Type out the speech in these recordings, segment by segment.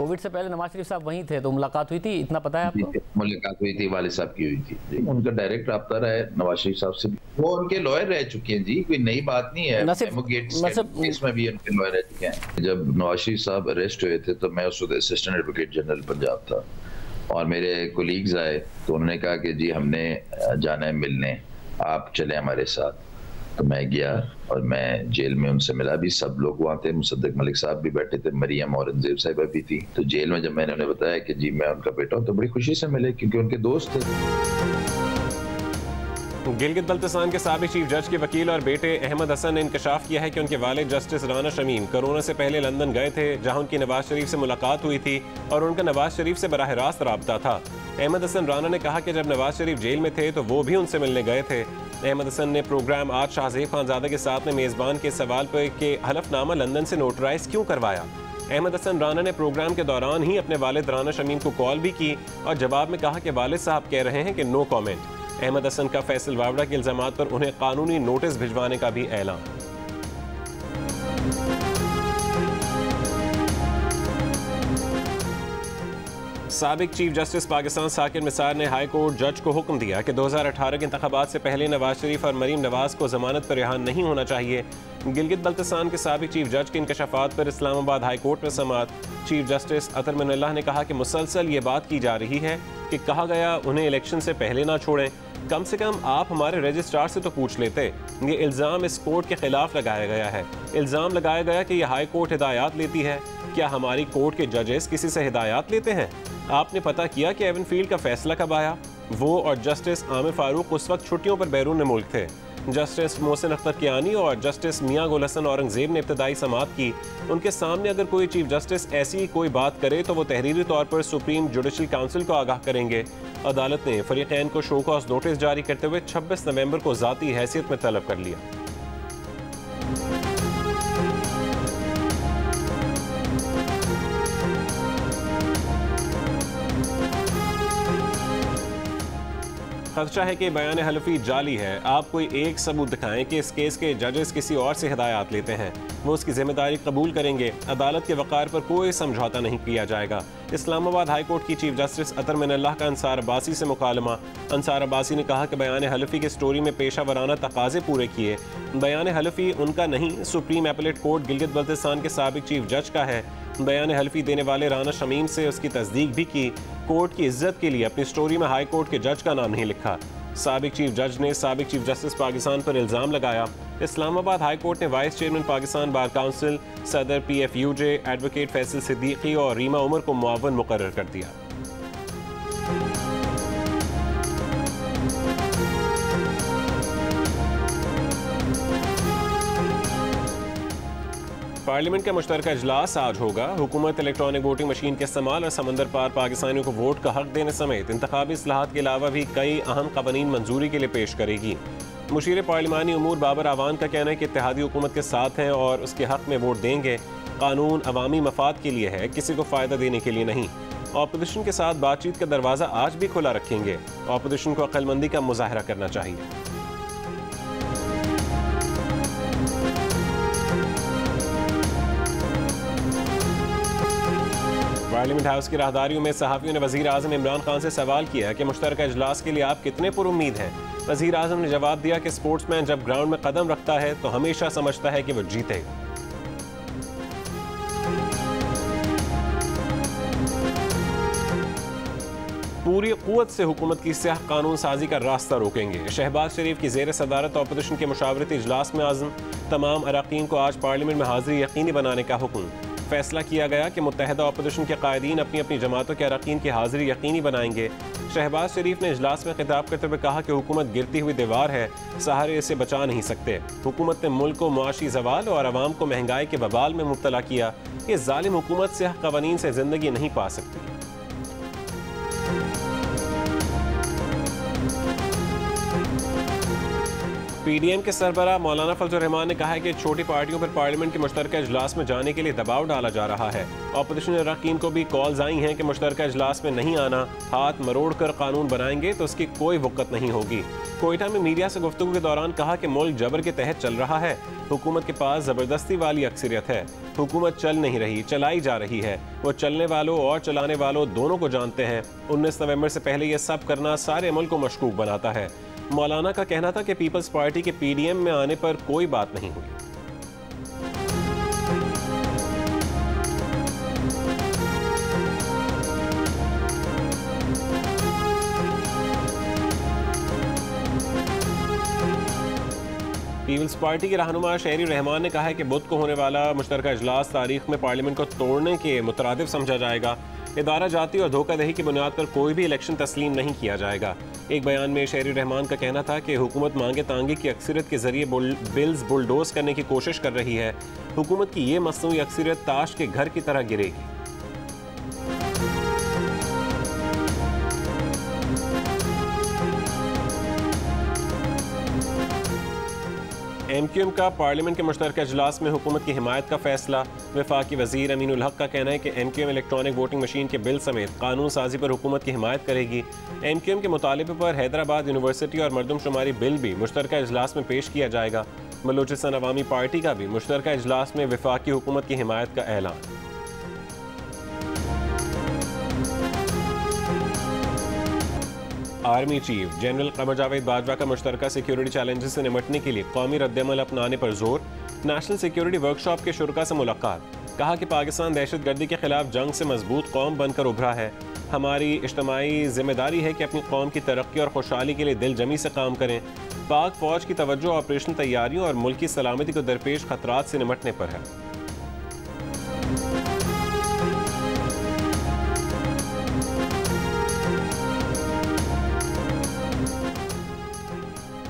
Covid से पहले नवाज शरीफ साहब वहीं थे, तो मुलाकात हुई थी, इतना पता है आपको? मुलाकात हुई थी, वालिद साहब की हुई थी। उनका डायरेक्ट रब्ता रहा है नवाज शरीफ साहब से, वो उनके लॉयर रह चुके हैं जी, कोई नई बात नहीं है। इसमें भी उनके लॉयर रह चुके हैं। जब नवाज शरीफ साहब अरेस्ट हुए थे तो मैं उस वक्त असिस्टेंट एडवोकेट जनरल पंजाब था, और मेरे कोलीग्स आए तो उन्होंने कहा कि जी हमने जाना है मिलने, आप चले हमारे साथ। तो मैं गया और मैं जेल में उनसे मिला भी, सब लोग वहाँ थे, मुसद्दिक मलिक साहब भी बैठे थे, मरियम औरंगजेब साहिबा भी थी। तो जेल में जब मैंने उन्हें बताया कि जी मैं उनका बेटा हूँ, तो बड़ी खुशी से मिले क्योंकि उनके दोस्त थे। गिलगित बल्तिस्तान के साबिक चीफ जज के वकील और बेटे अहमद हसन ने इंकशाफ किया है कि उनके वालिद जस्टिस राना शमीम कोरोना से पहले लंदन गए थे, जहां उनकी नवाज शरीफ से मुलाकात हुई थी और उनका नवाज शरीफ से बराह रास्त राब्ता था। अहमद हसन राना ने कहा कि जब नवाज शरीफ जेल में थे तो वो भी उनसे मिलने गए थे। अहमद हसन ने प्रोग्राम आज शाहज़ेब खानज़ादा के साथ में मेज़बान के सवाल पर कि हलफनामा लंदन से नोटराइज क्यों करवाया। अहमद हसन राना ने प्रोग्राम के दौरान ही अपने वालिद राना शमीम को कॉल भी की और जवाब में कहा कि वालिद साहब कह रहे हैं कि नो कमेंट। अहमद हसन का फैसल वावड़ा के इल्जामात पर उन्हें कानूनी नोटिस भिजवाने का भी ऐलान। साबिक चीफ जस्टिस पाकिस्तान साकिर निसार ने हाई कोर्ट जज को हुक्म दिया कि 2018 के इंतखाबात से पहले नवाज शरीफ और मरीम नवाज को जमानत पर रिहा नहीं होना चाहिए। गिलगित बल्तिस्तान के साबिक चीफ जज के इंकशाफात पर इस्लामाबाद हाई कोर्ट में समाअत। चीफ जस्टिस अतर मिनल्लाह ने कहा कि मुसलसल ये बात की जा रही है कि कहा गया उन्हें इलेक्शन से पहले ना छोड़ें, कम से कम आप हमारे रजिस्ट्रार से तो पूछ लेते। ये इल्ज़ाम इस कोर्ट के खिलाफ लगाया गया है। इल्ज़ाम लगाया गया कि यह हाई कोर्ट हिदायत लेती है। क्या हमारी कोर्ट के जजेस किसी से हिदायत लेते हैं? आपने पता किया कि एवनफील्ड का फैसला कब आया? वो और जस्टिस आमिर फारूक उस वक्त छुट्टियों पर बैरून मुल्क थे। जस्टिस मोहसिन अख्तर कियानी और जस्टिस मियां गुल हसन औरंगजेब ने इब्तदाई समाअत की। उनके सामने अगर कोई चीफ जस्टिस ऐसी कोई बात करे तो वो तहरीरी तौर पर सुप्रीम जुडिशल काउंसिल को आगाह करेंगे। अदालत ने फरीकैन को शो कॉज नोटिस जारी करते हुए 26 नवंबर को ज़ाती हैसियत में तलब कर लिया। खदशा है कि बयान हलफी जाली है। आप कोई एक सबूत दिखाएं कि इस केस के जजेस किसी और से हिदायत लेते हैं, वो उसकी जिम्मेदारी कबूल करेंगे। अदालत के वक़ार पर कोई समझौता नहीं किया जाएगा। इस्लामाबाद हाई कोर्ट की चीफ जस्टिस अतर मिनल्लाह का अंसार अब्बासी से मुकालमा। अंसार अब्बासी ने कहा कि बयान हलफी की स्टोरी में पेशा वराना तकाजे पूरे किए। बयान हलफी उनका नहीं, supreme appellate court Gilgit Baltistan के साबिक चीफ जज का है। बयान हलफी देने वाले राना शमीम से उसकी तस्दीक भी की। कोर्ट की इज्जत के लिए अपनी स्टोरी में हाई कोर्ट के जज का नाम नहीं लिखा। साबिक चीफ जज ने साबिक चीफ जस्टिस पाकिस्तान पर इल्ज़ाम लगाया। इस्लामाबाद हाई कोर्ट ने vice chairman Pakistan bar council, सदर PFUJ एडवोकेट फैसल सिद्दीकी और रीमा उमर को मुआवन मुकर्रर कर दिया। पार्लियामेंट का मुश्तरका इजलास आज होगा। हुकूमत इलेक्ट्रॉनिक वोटिंग मशीन के इस्तेमाल और समंदर पार पाकिस्तानियों को वोट का हक देने समेत इंतखाबी इस्लाहात के अलावा भी कई अहम कवानीन मंजूरी के लिए पेश करेगी। मुशीर पार्लिमानी उमूर बाबर आवान का कहना है कि इत्तेहादी हुकूमत के साथ हैं और उसके हक में वोट देंगे। कानून अवामी मफाद के लिए है, किसी को फ़ायदा देने के लिए नहीं। ऑपोजिशन के साथ बातचीत का दरवाज़ा आज भी खुला रखेंगे। ऑपोजिशन को अक्लमंदी का मुजाहरा करना चाहिए। पार्लियामेंट हाउस की राहदारियों में सहाफ़ियों ने वज़ीर आज़म इमरान खान से सवाल किया कि मुश्तरका इजलास के लिए आप कितने पुरुम्मीद हैं। वज़ीर आज़म ने जवाब दिया कि स्पोर्ट्समैन जब ग्राउंड में कदम रखता है तो हमेशा समझता है कि वो जीतेगा। पूरी क़ुव्वत से हुकूमत की स्याह कानून साजी का रास्ता रोकेंगे। शहबाज शरीफ की ज़ेर सदारत ऑपोजिशन के मुशावरती इजलास में आज़म तमाम अराकीन को आज पार्लियामेंट में हाज़िरी यकीनी बनाने का हुक्म। फैसला किया गया कि मुत्तहिदा ऑपोजिशन के कायदीन अपनी अपनी जमातों के अरकान की हाजिरी यकीनी बनाएंगे। शहबाज शरीफ ने इजलास में खिताब करते हुए कहा कि हुकूमत गिरती हुई दीवार है, सहारे इसे बचा नहीं सकते। हुकूमत ने मुल्क को मुआशी ज़वाल और आवाम को महंगाई के बबाल में मुब्तला किया। ये जालिम हुकूमत से कवानीन से ज़िंदगी नहीं पा सकती। PDM के सरबराह मौलाना फजल रहमान ने कहा है कि छोटी पार्टियों पर पार्लियामेंट के मुश्तरका इजलास में जाने के लिए दबाव डाला जा रहा है। अपोजिशन अरकान को भी कॉल्स आई हैं कि मुश्तरका इजलास में नहीं आना, हाथ मरोड़ कर कानून बनाएंगे तो उसकी कोई वक़्त नहीं होगी। कोयटा में मीडिया से गुफ्तगू के दौरान कहा कि मुल्क जबर के तहत चल रहा है, हुकूमत के पास ज़बरदस्ती वाली अक्सरियत है, हुकूमत चल नहीं रही, चलाई जा रही है। वो चलने वालों और चलाने वालों दोनों को जानते हैं। 19 नवंबर से पहले ये सब करना सारे मुल्क को मशकूक बनाता है। मौलाना का कहना था कि पीपल्स पार्टी के PDM में आने पर कोई बात नहीं हुई। पीपल्स पार्टी के रहनुमा शहरी रहमान ने कहा है कि बुध को होने वाला मुश्तरका इजलास तारीख में पार्लियामेंट को तोड़ने के मुतरादिफ समझा जाएगा। इदारा जाती और धोखादही की बुनियाद पर कोई भी इलेक्शन तस्लीम नहीं किया जाएगा। एक बयान में शहरी रहमान का कहना था कि हुकूमत मांगे तांगे की अक्सरियत के जरिए बिल्स बुलडोज करने की कोशिश कर रही है। हुकूमत की ये मसनूई अक्सरियत ताश के घर की तरह गिरेगी। MQM का पार्लियामेंट के मुश्तरका इजलास में हुकूमत की हिमायत का फैसला। वफाकी वजीर अमीनुल हक का कहना है कि MQM इलेक्ट्रॉनिक वोटिंग मशीन के बिल समेत कानून साजी पर हुकूमत की हिमायत करेगी। MQM के मुतालिबे पर हैदराबाद यूनिवर्सिटी और मरदमशुमारी बिल भी मुश्तरका इजलास में पेश किया जाएगा। बलूचिस्तान अवामी पार्टी का भी मुश्तरका इजलास में वफाकी हुकूमत की हिमायत का ऐलान। Army chief general Qamar Javed Bajwa का मुश्तरका सिक्योरिटी चैलेंजेस से निपटने के लिए कौमी रद्दमल अपनाने पर जोर। नेशनल सिक्योरिटी वर्कशॉप के शुरका से मुलाकात। कहा कि पाकिस्तान दहशतगर्दी के खिलाफ जंग से मजबूत कौम बनकर उभरा है। हमारी इज्तिमाई जिम्मेदारी है कि अपनी कौम की तरक्की और खुशहाली के लिए दिल जमी से काम करें। पाक फौज की तवज्जो ऑपरेशन तैयारियों और मुल्क की सलामती को दरपेश खतरात से निपटने पर है।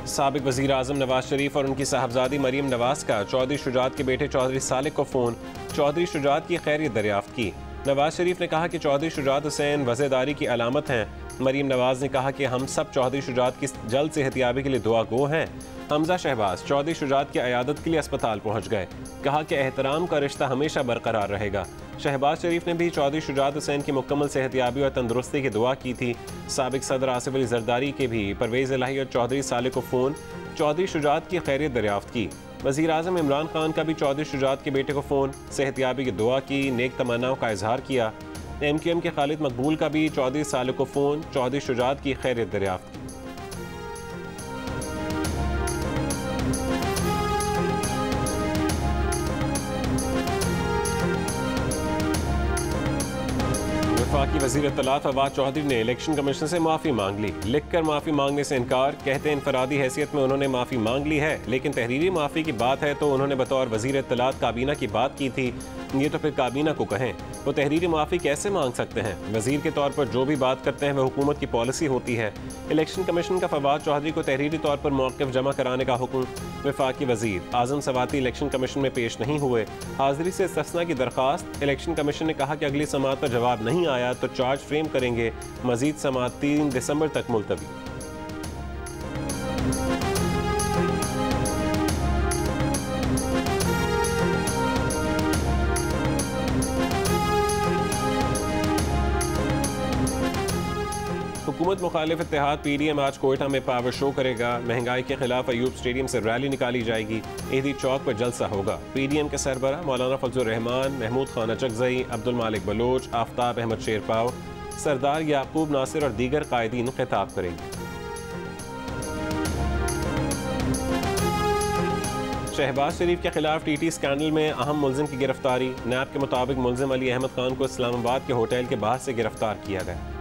साबिक वज़ीर आज़म नवाज शरीफ और उनकी साहबजादी मरीम नवाज का चौधरी शुजात के बेटे चौधरी सालिक को फ़ोन। चौधरी शुजात की खैरियत दरियाफ्त की। नवाज शरीफ ने कहा कि चौधरी शुजात हुसैन वज़ेदारी की अलामत हैं। मरीम नवाज ने कहा कि हम सब चौधरी शुजात की जल्द सेहतियाबी के लिए दुआ गो हैं। हमजा शहबाज चौधरी शुजात की अयादत के लिए अस्पताल पहुँच गए। कहा कि एहतराम का रिश्ता हमेशा बरकरार रहेगा। शहबाज शरीफ ने भी चौधरी शुजात हुसैन की मुकम्मल सेहतियाबी और तंदुरुस्ती की दुआ की थी। साबिक सदर आसिफ अली जरदारी के भी परवेज़ इलाही और चौधरी सालिक को फ़ोन। चौधरी शुजात की खैरियत दरियाफ्त की। वज़ीर आज़म इमरान खान का भी चौधरी शुजात के बेटे को फ़ोन, सेहतियाबी की दुआ की, नेक तमन्नाओं का इजहार किया। MQM के खालिद मकबूल का भी चौधरी सालिक को फ़ोन, चौधरी शुजात की खैरियत दरियाफ्त की। वफाकी वज़ीर इत्तलात फवाद चौधरी ने इलेक्शन कमीशन से माफ़ी मांग ली। लिखकर माफ़ी मांगने से इनकार। कहते हैं इनफरादी हैसियत में उन्होंने माफ़ी मांग ली है, लेकिन तहरीरी माफ़ी की बात है तो उन्होंने बतौर वज़ीर इत्तलात काबीना की बात की थी। ये तो फिर काबीना को कहें, वो तहरीरी माफ़ी कैसे मांग सकते हैं? वज़ीर के तौर पर जो भी बात करते हैं वह हुकूमत की पॉलिसी होती है। इलेक्शन कमीशन का फवाद चौधरी को तहरीरी तौर पर मौक़िफ़ जमा कराने का हुक्म। वफाकी वज़ीर आज़म सवाती इलेक्शन कमीशन में पेश नहीं हुए। हाज़िरी से इस्तिस्ना की दरख्वास्त। इलेक्शन कमीशन ने कहा कि अगली समाअत पर जवाब नहीं आया तो चार्ज फ्रेम करेंगे। मज़ीद समाअत 3 दिसंबर तक मुलतवी। हुकूमत मुखालिफ इत्तेहाद PDM आज कोयटा में पावर शो करेगा। महंगाई के खिलाफ अयूब स्टेडियम से रैली निकाली जाएगी। ईदी चौक पर जलसा होगा। PDM के सरबराह मौलाना फजल रहमान, महमूद खान अचकज़ई, अब्दुल मालिक बलोच, आफ्ताब अहमद शेरपाव, सरदार याकूब नासिर और दीगर कायदीन खिताब करेंगे। शहबाज शरीफ के खिलाफ TT स्कैंडल में अहम मुलजिम की गिरफ्तारी। नैब के मुताबिक मुलजिम अली अहमद खान को इस्लामाबाद के होटल के बाहर से गिरफ्तार किया गया।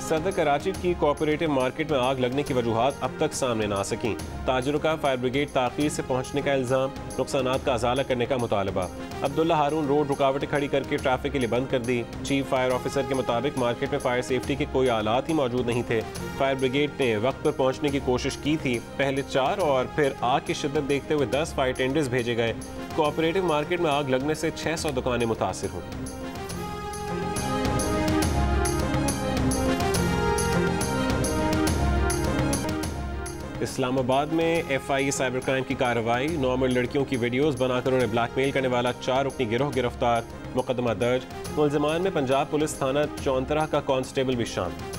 सदर कराची की कोऑपरेटिव मार्केट में आग लगने की वजूहात अब तक सामने ना सकीं। ताजरों का फायर ब्रिगेड ताख़ीर से पहुंचने का इल्ज़ाम। नुकसानात का अजाला करने का मुतालबा। अब्दुल्ला हारून रोड रुकावटें खड़ी करके ट्रैफिक के लिए बंद कर दी। चीफ फायर ऑफिसर के मुताबिक मार्केट में फायर सेफ्टी के कोई आलात ही मौजूद नहीं थे। फायर ब्रिगेड ने वक्त पर पहुंचने की कोशिश की थी। पहले 4 और फिर आग की शिद्दत देखते हुए 10 फायर टेंडर्स भेजे गए। कोऑपरेटिव मार्केट में आग लगने से 600 दुकानें मुतासिर हुई। इस्लामाबाद में FIA साइबर क्राइम की कार्रवाई, नॉर्मल लड़कियों की वीडियोस बनाकर उन्हें ब्लैकमेल करने वाला 4 रुकनी गिरोह गिरफ्तार, मुकदमा दर्ज। मुल्ज़िमान में पंजाब पुलिस थाना 34 का कांस्टेबल भी शामिल।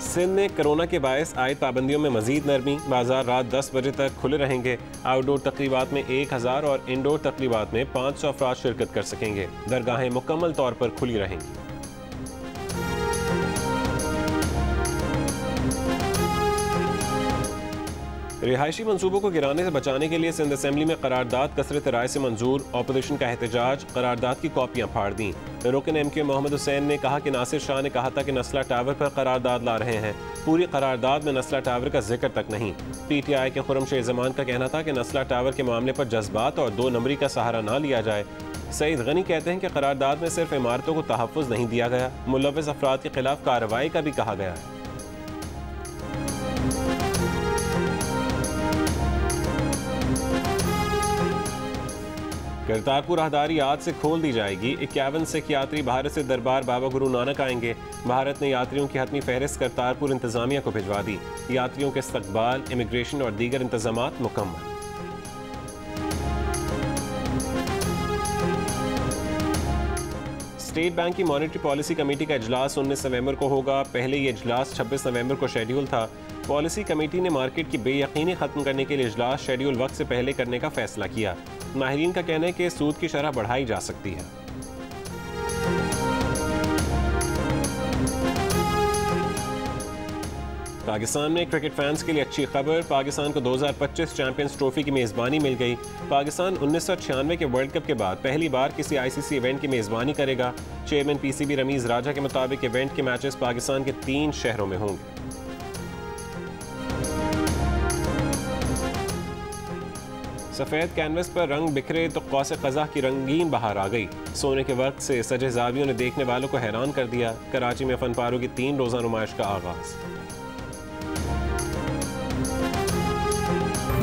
सिंध में कोरोना के बायस आयद पाबंदियों में मजीद नरमी, बाजार रात 10 बजे तक खुले रहेंगे। आउटडोर तकरीबात में 1000 और इंडोर तकरीबात में 500 अफराद शिरकत कर सकेंगे। दरगाहें मुकम्मल तौर पर खुली रहेंगी। रिहायशी मंसूबों को गिराने से बचाने के लिए सिंध असेंबली में करारदाद कसरत राय से मंजूर, ऑपोजिशन का एहतजाज, करारदाद की कॉपियां फाड़ दी। रुकन MK मोहम्मद हुसैन ने कहा कि नासिर शाह ने कहा था कि नस्ला टावर पर करारदाद ला रहे हैं, पूरी करारदाद में नस्ला टावर का जिक्र तक नहीं। PTI के खुर्रमशेर जमान का कहना था कि नस्ला टावर के मामले पर जज्बात और 2 नंबरी का सहारा ना लिया जाए। सईद गनी कहते हैं कि करारदाद में सिर्फ इमारतों को तहफ़्फ़ुज़ नहीं दिया गया, मुलव्विस अफराद के खिलाफ कार्रवाई का भी कहा गया है। करतारपुर राहदारी आज से खोल दी जाएगी। 51 सिख यात्री भारत से दरबार बाबा गुरु नानक आएंगे। भारत ने यात्रियों की हतमी फहरिस्त करतारपुर इंतजामिया को भिजवा दी। यात्रियों के इस्तकबाल, इमिग्रेशन और दीगर इंतजामात मुकम्मल। स्टेट बैंक की मॉनेटरी पॉलिसी कमेटी का इजलास 19 नवंबर को होगा। पहले ये इजलास 26 नवंबर को शेड्यूल था। पॉलिसी कमेटी ने मार्केट की बेयकीनी खत्म करने के लिए इजलास शेड्यूल वक्त से पहले करने का फैसला किया। माहिरीन का कहना है कि सूद की शरह बढ़ाई जा सकती है। पाकिस्तान में क्रिकेट फैंस के लिए अच्छी खबर, पाकिस्तान को 2025 चैंपियंस ट्रॉफी की मेज़बानी मिल गई। पाकिस्तान 1996 के वर्ल्ड कप के बाद पहली बार किसी ICC इवेंट की मेज़बानी करेगा। चेयरमैन PCB रमीज राजा के मुताबिक इवेंट के मैचेस पाकिस्तान के 3 शहरों में होंगे। सफ़ेद कैनवस पर रंग बिखरे तो कौसे क़ज़ा की रंगीन बहार आ गई। सोने के वक्त से सजे ज़ावियों ने देखने वालों को हैरान कर दिया। कराची में फनपारों की 3 रोज़ा नुमाइश का आगाज़।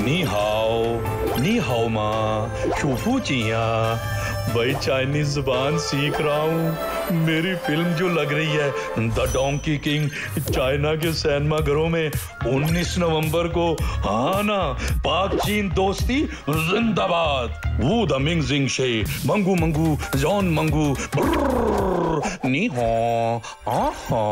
नी हाओ माँ, शूफू चिया, भाई चाइनीज जुबान सीख रहा हूँ। मेरी फिल्म जो लग रही है द डोंकी किंग, चाइना के सिनेमा घरों में 19 नवंबर को। हाँ ना, पाक चीन दोस्ती जिंदाबाद। वू द मिंग जिंग शे, मंगू मंगू, जॉन मंगू, नी हो, आहा।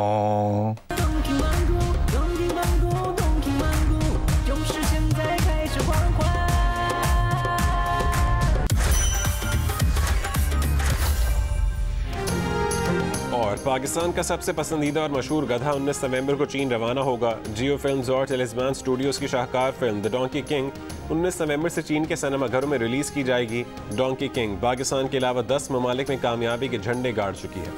और पाकिस्तान का सबसे पसंदीदा और मशहूर गधा 19 नवंबर को चीन रवाना होगा। जियो फिल्म्स और टेलिस्मान स्टूडियोज की शाहकार फिल्म द डोंकी किंग 19 नवंबर से चीन के सिनेमा घरों में रिलीज की जाएगी। डोंकी किंग पाकिस्तान के अलावा 10 ममालिक में कामयाबी के झंडे गाड़ चुकी है।